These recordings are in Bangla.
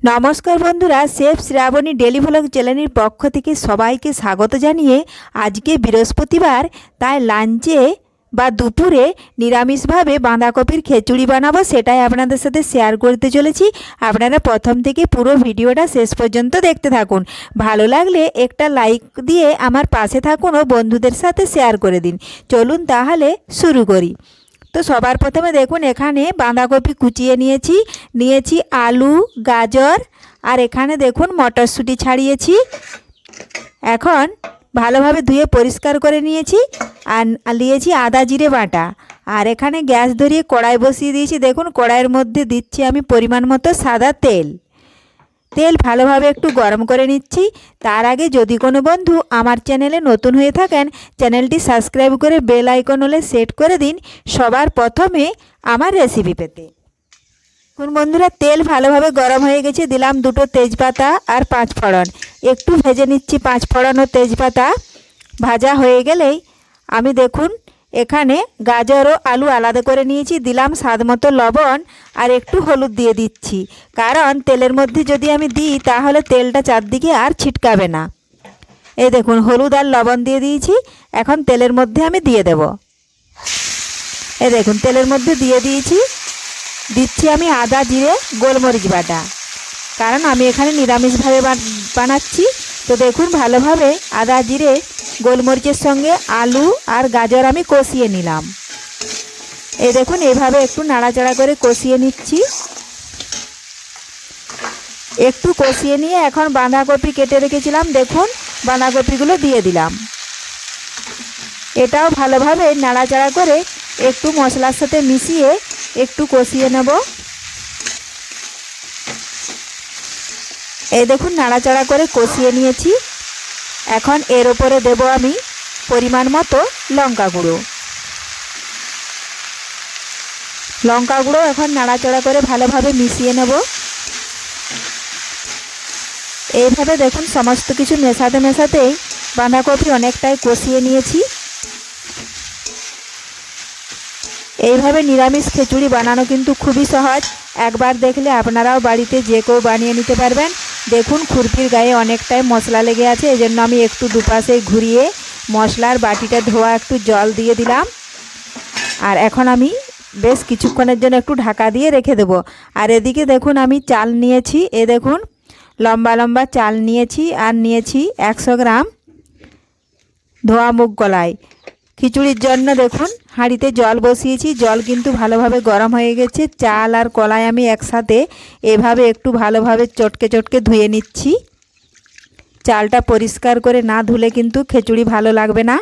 নমস্কার বন্ধুরা, শেফ শ্রাবণী ডেলি ভ্লগ চ্যানেলের পক্ষ থেকে সবাইকে স্বাগত জানিয়ে আজকে বৃহস্পতিবার, তাই লাঞ্চে বা দুপুরে নিরামিষভাবে বাঁধাকপির খিচুড়ি বানাবো, সেটাই আপনাদের সাথে শেয়ার করতে চলেছি। আপনারা প্রথম থেকে পুরো ভিডিওটা শেষ পর্যন্ত দেখতে থাকুন। ভালো লাগলে একটা লাইক দিয়ে আমার পাশে থাকুন ও বন্ধুদের সাথে শেয়ার করে দিন। চলুন তাহলে শুরু করি। তো সবার প্রথমে দেখুন, এখানে বাঁধাকপি কুচিয়ে নিয়েছি আলু, গাজর, আর এখানে দেখুন মটরশুঁটি ছাড়িয়েছি। এখন ভালোভাবে ধুয়ে পরিষ্কার করে নিয়েছি আর নিয়েছি আদা জিরে বাটা। আর এখানে গ্যাস ধরিয়ে কড়াই বসিয়ে দিয়েছি। দেখুন কড়াইয়ের মধ্যে দিচ্ছি আমি পরিমাণ মতো সাদা তেল। তেল ভালোভাবে একটু গরম করে নিচ্ছি। তার আগে যদি কোনো বন্ধু আমার চ্যানেলে নতুন হয়ে থাকেন, চ্যানেলটি সাবস্ক্রাইব করে বেল আইকন হলে সেট করে দিন সবার প্রথমে আমার রেসিপি পেতে। এখন বন্ধুরা তেল ভালোভাবে গরম হয়ে গেছে, দিলাম দুটো তেজপাতা আর 5 ফোড়ন। একটু ভেজে নিচ্ছি 5 ফোড়ন ও তেজপাতা। ভাজা হয়ে গেলেই আমি দেখুন এখানে গাজর ও আলু আলাদা করে নিয়েছি, দিলাম স্বাদ মতো লবণ আর একটু হলুদ দিয়ে দিচ্ছি, কারণ তেলের মধ্যে যদি আমি দিই তাহলে তেলটা চারদিকে আর ছিটকাবে না। এই দেখুন হলুদ আর লবণ দিয়ে দিয়েছি। এখন তেলের মধ্যে আমি দিয়ে দেব। এই দেখুন তেলের মধ্যে দিয়ে দিচ্ছি আমি আদা জিরে গোলমরিচ বাটা, কারণ আমি এখানে নিরামিষভাবে বানাচ্ছি। তো দেখুন ভালোভাবে আদা জিরে গোলমরিচের সঙ্গে আলু আর গাজর আমি কষিয়ে নিলাম। এই দেখুন এইভাবে একটু নাড়াচাড়া করে কষিয়ে নিচ্ছি। একটু কষিয়ে নিয়ে এখন বাঁধাকপি কেটে রেখেছিলাম, দেখুন বাঁধাকপিগুলো দিয়ে দিলাম। এটাও ভালোভাবে নাড়াচাড়া করে একটু মশলার সাথে মিশিয়ে একটু কষিয়ে নেব। এই দেখুন নাড়াচাড়া করে কষিয়ে নিয়েছি। এখন এর ওপরে দেব আমি পরিমাণ মতো লঙ্কা গুঁড়ো। এখন নাড়াচাড়া করে ভালোভাবে মিশিয়ে নেব। এইভাবে দেখুন সমস্ত কিছু মেশাতেই বাঁধাকপি অনেকটাই কষিয়ে নিয়েছি। এইভাবে নিরামিষ খিচুড়ি বানানো কিন্তু খুবই সহজ। একবার দেখলে আপনারাও বাড়িতে যে কেউ বানিয়ে নিতে পারবেন। দেখুন খুরপির গায়ে অনেকটাই মশলা লেগে আছে, এজন্য আমি একটু দুপাশে ঘুরিয়ে মশলার বাটিটা ধোয়া একটু জল দিয়ে দিলাম। আর এখন আমি বেশ কিছুক্ষণের জন্য একটু ঢাকা দিয়ে রেখে দেব। আর এদিকে দেখুন আমি চাল নিয়েছি, দেখুন লম্বা লম্বা চাল নিয়েছি, আর নিয়েছি 100 গ্রাম ধোয়া মুগ কলাই। খিচুড়ির জন্য দেখুন হাঁড়িতে জল বসিয়েছি, জল কিন্তু ভালোভাবে গরম হয়ে গেছে। চাল আর কলাই আমি একসাথে এভাবে একটু ভালোভাবে চটকে ধুয়ে নিচ্ছি। চালটা পরিষ্কার করে না ধুলে কিন্তু খিচুড়ি ভালো লাগবে না।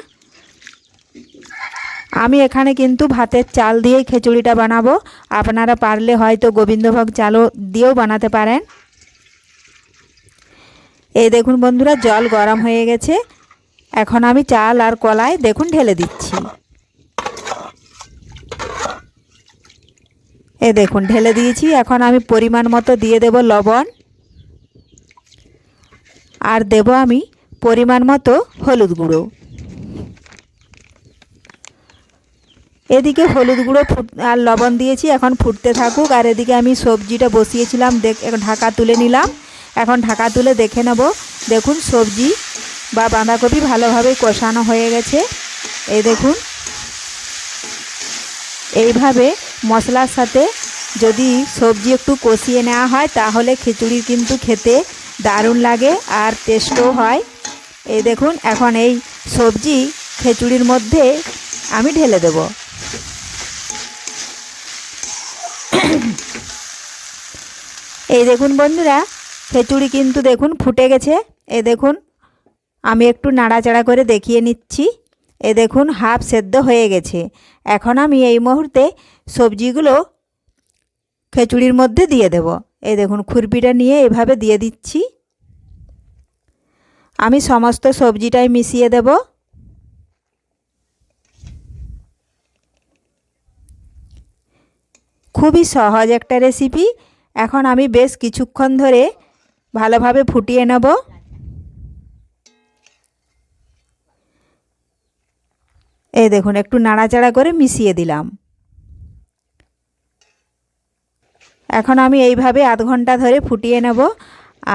আমি এখানে কিন্তু ভাতের চাল দিয়েই খিচুড়িটা বানাবো, আপনারা পারলে হয়তো গোবিন্দভোগ চালও দিয়েও বানাতে পারেন। এই দেখুন বন্ধুরা জল গরম হয়ে গেছে। এখন আমি চাল আর কলাই দেখুন ঢেলে দিচ্ছি। দেখুন ঢেলে দিয়েছি। এখন আমি পরিমাণ মতো দিয়ে দেব লবণ, আর দেব আমি পরিমাণ মতো হলুদ গুঁড়ো। এদিকে হলুদ গুঁড়ো আর লবণ দিয়েছি, এখন ফুটতে থাকুক। আর এদিকে আমি সবজিটা বসিয়েছিলাম, ঢাকা তুলে নিলাম। এখন ঢাকা তুলে দেখে নেব। দেখুন সবজি বা বাঁধাকপি ভালোভাবে কষানো হয়ে গেছে। এই দেখুন এইভাবে মশলার সাথে যদি সবজি একটু কষিয়ে নেওয়া হয় তাহলে খিচুড়ি কিন্তু খেতে দারুণ লাগে আর টেস্টও হয়। এই দেখুন এখন এই সবজি খিচুড়ির মধ্যে আমি ঢেলে দেব। এই দেখুন বন্ধুরা খিচুড়ি কিন্তু দেখুন ফুটে গেছে। এই দেখুন আমি একটু নাড়াচাড়া করে দেখিয়ে নিচ্ছি। এই দেখুন হাফ সেদ্ধ হয়ে গেছে। এখন আমি এই মুহূর্তে সবজিগুলো খিচুড়ির মধ্যে দিয়ে দেব। এই দেখুন খুরপিটা নিয়ে এভাবে দিয়ে দিচ্ছি। আমি সমস্ত সবজিটাই মিশিয়ে দেব। খুবই সহজ একটা রেসিপি। এখন আমি বেশ কিছুক্ষণ ধরে ভালোভাবে ফুটিয়ে নেব। এই দেখুন একটু নাড়াচাড়া করে মিশিয়ে দিলাম। এখন আমি এইভাবে আধ ঘন্টা ধরে ফুটিয়ে নেব।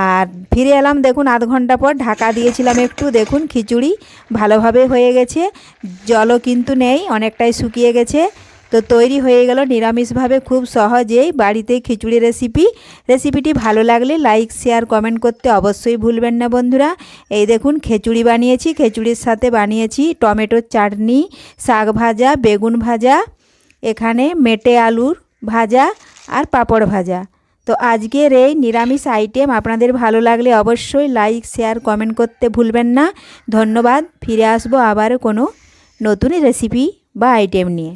আর ফিরে এলাম, দেখুন আধ ঘন্টা পর ঢাকা দিয়েছিলাম একটু, দেখুন খিচুড়ি ভালোভাবে হয়ে গেছে, জলও কিন্তু নেই, অনেকটাই শুকিয়ে গেছে। তো তৈরি হয়ে গেল নিরামিষভাবে খুব সহজেই বাড়িতে খিচুড়ি রেসিপিটি ভালো লাগলে লাইক শেয়ার কমেন্ট করতে অবশ্যই ভুলবেন না বন্ধুরা। এই দেখুন খিচুড়ি বানিয়েছি, খিচুড়ির সাথে বানিয়েছি টমেটোর চাটনি, শাক ভাজা, বেগুন ভাজা, এখানে মেটে আলুর ভাজা আর পাঁপড় ভাজা। তো আজকের এই নিরামিষ আইটেম আপনাদের ভালো লাগলে অবশ্যই লাইক শেয়ার কমেন্ট করতে ভুলবেন না। ধন্যবাদ। ফিরে আসবো আবারও কোনো নতুন রেসিপি বা আইটেম নিয়ে।